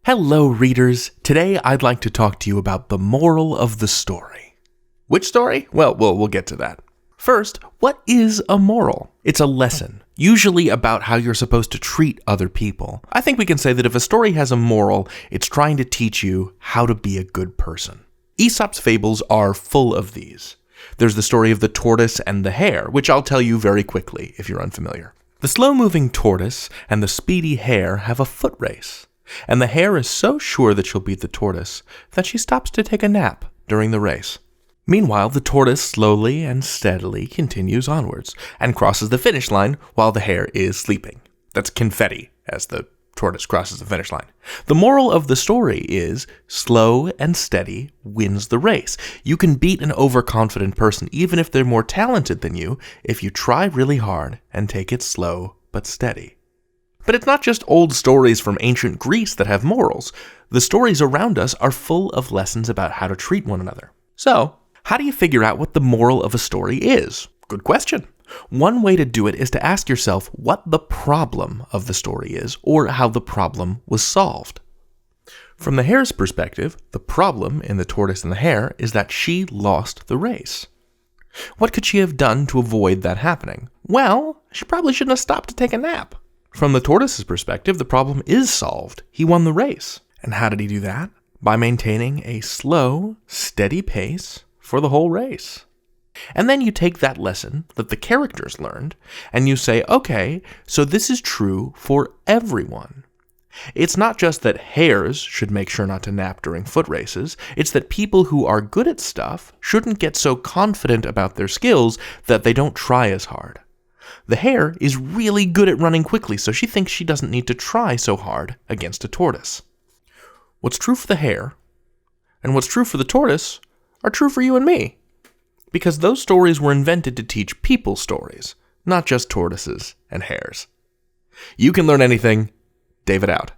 Hello, readers. Today I'd like to talk to you about the moral of the story. Which story? Well, we'll get to that. First, what is a moral? It's a lesson, usually about how you're supposed to treat other people. I think we can say that if a story has a moral, it's trying to teach you how to be a good person. Aesop's fables are full of these. There's the story of the tortoise and the hare, which I'll tell you very quickly if you're unfamiliar. The slow-moving tortoise and the speedy hare have a foot race. And the hare is so sure that she'll beat the tortoise that she stops to take a nap during the race. Meanwhile, the tortoise slowly and steadily continues onwards and crosses the finish line while the hare is sleeping. That's confetti as the tortoise crosses the finish line. The moral of the story is slow and steady wins the race. You can beat an overconfident person even if they're more talented than you if you try really hard and take it slow but steady. But it's not just old stories from ancient Greece that have morals. The stories around us are full of lessons about how to treat one another. So, how do you figure out what the moral of a story is? Good question. One way to do it is to ask yourself what the problem of the story is, or how the problem was solved. From the hare's perspective, the problem in the tortoise and the hare is that she lost the race. What could she have done to avoid that happening? Well, she probably shouldn't have stopped to take a nap. From the tortoise's perspective, the problem is solved. He won the race. And how did he do that? By maintaining a slow, steady pace for the whole race. And then you take that lesson that the characters learned, and you say, okay, so this is true for everyone. It's not just that hares should make sure not to nap during foot races, it's that people who are good at stuff shouldn't get so confident about their skills that they don't try as hard. The hare is really good at running quickly, so she thinks she doesn't need to try so hard against a tortoise. What's true for the hare and what's true for the tortoise are true for you and me, because those stories were invented to teach people stories, not just tortoises and hares. You can learn anything. David out.